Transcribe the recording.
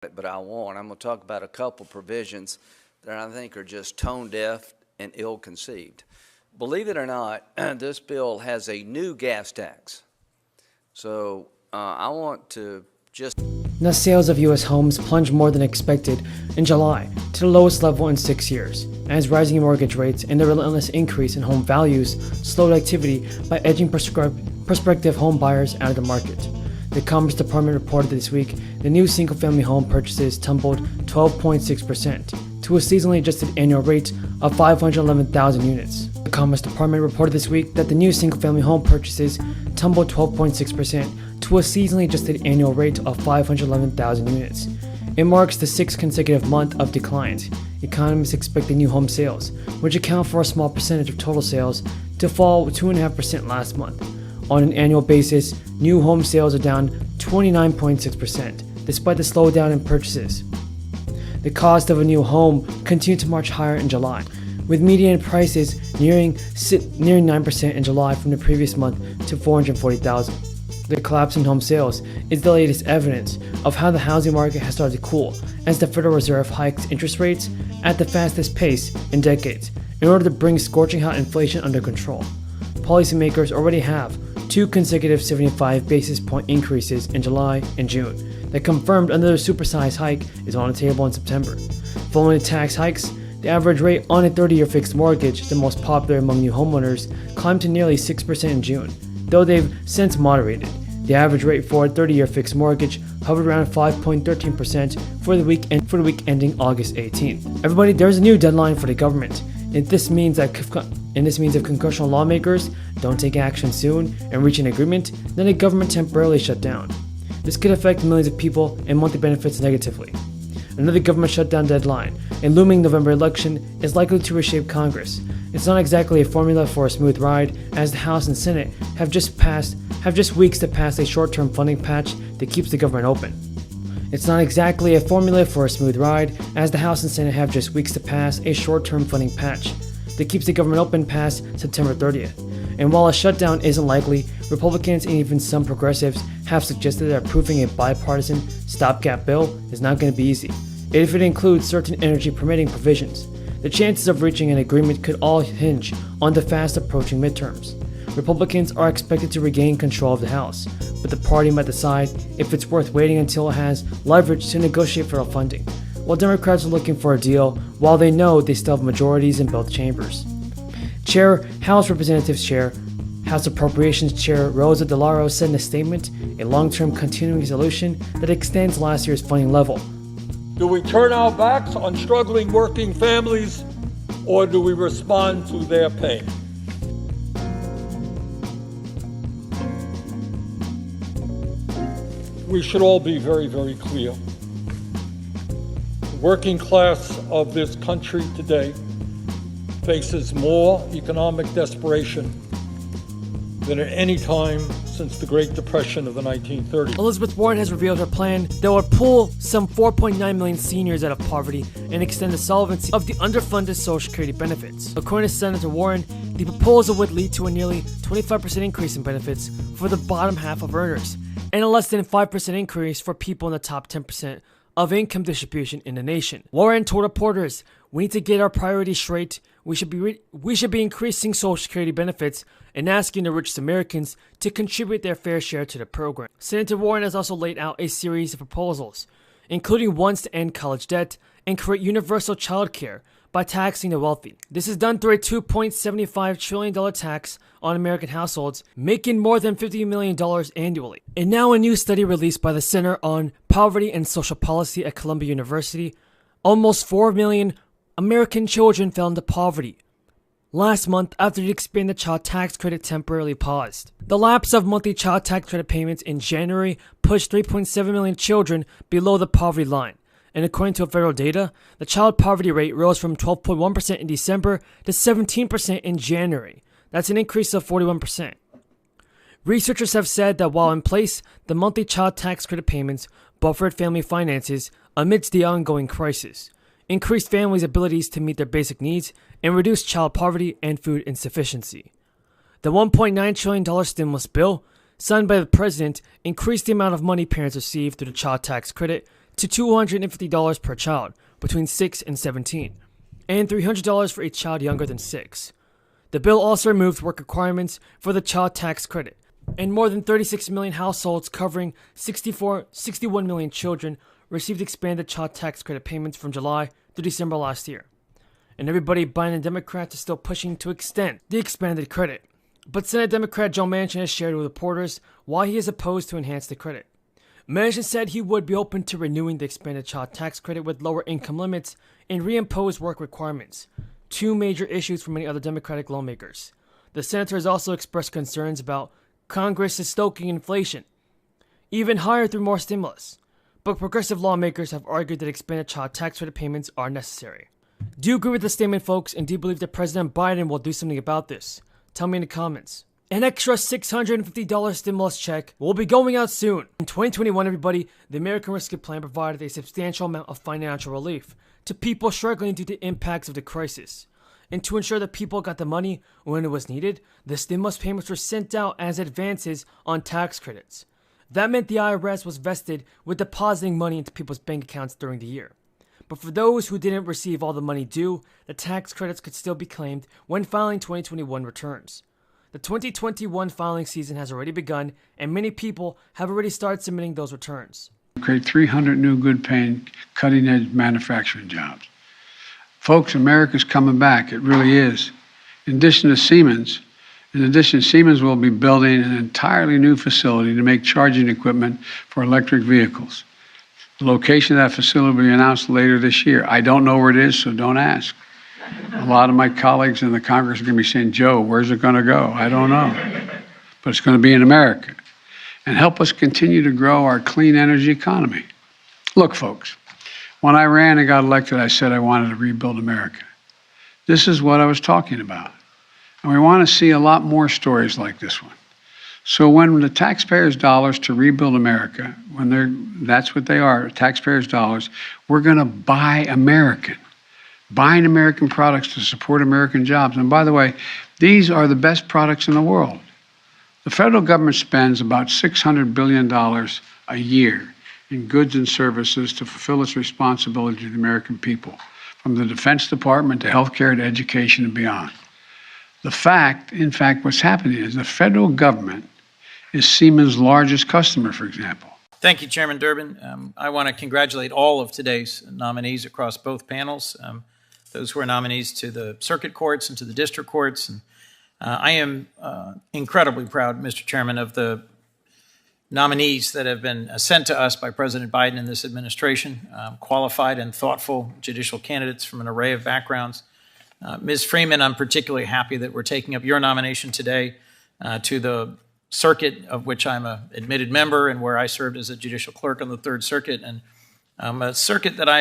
but I'm going to talk about a couple provisions that I think are just tone deaf and ill-conceived. Believe it or not, this bill has a new gas tax. So I want to just... Net sales of U.S. homes plunged more than expected in July to the lowest level in 6 years, as rising mortgage rates and the relentless increase in home values slowed activity by edging prospective home buyers out of the market. The Commerce Department reported this week the new single-family home purchases tumbled 12.6% to a seasonally adjusted annual rate of 511,000 units. The Commerce Department reported this week that the new single-family home purchases tumbled 12.6% to a seasonally adjusted annual rate of 511,000 units. It marks the sixth consecutive month of declines. Economists expect the new home sales, which account for a small percentage of total sales, to fall 2.5% last month. On an annual basis, new home sales are down 29.6%, despite the slowdown in purchases. The cost of a new home continued to march higher in July, with median prices nearing 9% in July from the previous month to $440,000. The collapse in home sales is the latest evidence of how the housing market has started to cool, as the Federal Reserve hikes interest rates at the fastest pace in decades in order to bring scorching hot inflation under control. Policymakers already have 2 consecutive 75 basis point increases in July and June that confirmed another supersized hike is on the table in September. Following the tax hikes, the average rate on a 30-year fixed mortgage, the most popular among new homeowners, climbed to nearly 6% in June, though they've since moderated. The average rate for a 30-year fixed mortgage hovered around 5.13% for the week ending August 18th. Everybody, there's a new deadline for the government. This means if congressional lawmakers don't take action soon and reach an agreement, then the government temporarily shut down. This could affect millions of people and monthly benefits negatively. Another government shutdown deadline, a looming November election, is likely to reshape Congress. It's not exactly a formula for a smooth ride, as the House and Senate have just weeks to pass a short-term funding patch that keeps the government open. It's not exactly a formula for a smooth ride, as the House and Senate have just weeks to pass a short-term funding patch that keeps the government open past September 30th. And while a shutdown isn't likely, Republicans and even some progressives have suggested that approving a bipartisan stopgap bill is not going to be easy, if it includes certain energy permitting provisions. The chances of reaching an agreement could all hinge on the fast-approaching midterms. Republicans are expected to regain control of the House, but the party might decide if it's worth waiting until it has leverage to negotiate federal funding, while Democrats are looking for a deal while they know they still have majorities in both chambers. House Representatives Chair, House Appropriations Chair Rosa DeLauro said in a statement, a long-term continuing solution that extends last year's funding level. Do we turn our backs on struggling working families, or do we respond to their pain? We should all be very, very clear. The working class of this country today faces more economic desperation than at any time since the Great Depression of the 1930s. Elizabeth Warren has revealed her plan that would pull some 4.9 million seniors out of poverty and extend the solvency of the underfunded Social Security benefits. According to Senator Warren, the proposal would lead to a nearly 25% increase in benefits for the bottom half of earners, and a less than 5% increase for people in the top 10% of income distribution in the nation. Warren told reporters, "We need to get our priorities straight. We should be increasing Social Security benefits and asking the richest Americans to contribute their fair share to the program." Senator Warren has also laid out a series of proposals, including ones to end college debt and create universal child care by taxing the wealthy. This is done through a $2.75 trillion tax on American households, making more than $50 million annually. And now a new study released by the Center on Poverty and Social Policy at Columbia University, almost 4 million American children fell into poverty last month after the expanded child tax credit temporarily paused. The lapse of monthly child tax credit payments in January pushed 3.7 million children below the poverty line. And according to federal data, the child poverty rate rose from 12.1% in December to 17% in January. That's an increase of 41%. Researchers have said that while in place, the monthly child tax credit payments buffered family finances amidst the ongoing crisis, increased families' abilities to meet their basic needs, and reduced child poverty and food insufficiency. The $1.9 trillion stimulus bill, signed by the president, increased the amount of money parents receive through the child tax credit to $250 per child between 6 and 17, and $300 for each child younger than 6. The bill also removes work requirements for the child tax credit, and more than 36 million households covering 61 million children received expanded child tax credit payments from July through December last year. And everybody Biden and Democrats are still pushing to extend the expanded credit. But Senate Democrat Joe Manchin has shared with reporters why he is opposed to enhance the credit. Manchin said he would be open to renewing the expanded child tax credit with lower income limits and reimpose work requirements, two major issues for many other Democratic lawmakers. The senator has also expressed concerns about Congress is stoking inflation even higher through more stimulus. But progressive lawmakers have argued that expanded child tax credit payments are necessary. Do you agree with the statement, folks, and do you believe that President Biden will do something about this? Tell me in the comments. An extra $650 stimulus check will be going out soon. In 2021, everybody, the American Rescue Plan provided a substantial amount of financial relief to people struggling due to the impacts of the crisis. And to ensure that people got the money when it was needed, the stimulus payments were sent out as advances on tax credits. That meant the IRS was vested with depositing money into people's bank accounts during the year. But for those who didn't receive all the money due, the tax credits could still be claimed when filing 2021 returns. The 2021 filing season has already begun, and many people have already started submitting those returns. Create 300 new good-paying, cutting-edge manufacturing jobs. Folks, America's coming back. It really is. In addition, Siemens will be building an entirely new facility to make charging equipment for electric vehicles. The location of that facility will be announced later this year. I don't know where it is, so don't ask. A lot of my colleagues in the Congress are going to be saying, Joe, where's it going to go? I don't know. But it's going to be in America and help us continue to grow our clean energy economy. Look, folks, when I ran and got elected, I said I wanted to rebuild America. This is what I was talking about. And we want to see a lot more stories like this one. So when the taxpayers' dollars to rebuild America, that's what they are, taxpayers' dollars, we're going to buy American. Buying American products to support American jobs. And by the way, these are the best products in the world. The federal government spends about $600 billion a year in goods and services to fulfill its responsibility to the American people, from the Defense Department to healthcare to education and beyond. In fact, what's happening is the federal government is Siemens' largest customer, for example. Thank you, Chairman Durbin. I want to congratulate all of today's nominees across both panels, those who are nominees to the circuit courts and to the district courts. And I am incredibly proud, Mr. Chairman, of the nominees that have been sent to us by President Biden and this administration, qualified and thoughtful judicial candidates from an array of backgrounds. Ms. Freeman, I'm particularly happy that we're taking up your nomination today to the circuit of which I'm an admitted member and where I served as a judicial clerk on the Third Circuit, and a circuit that I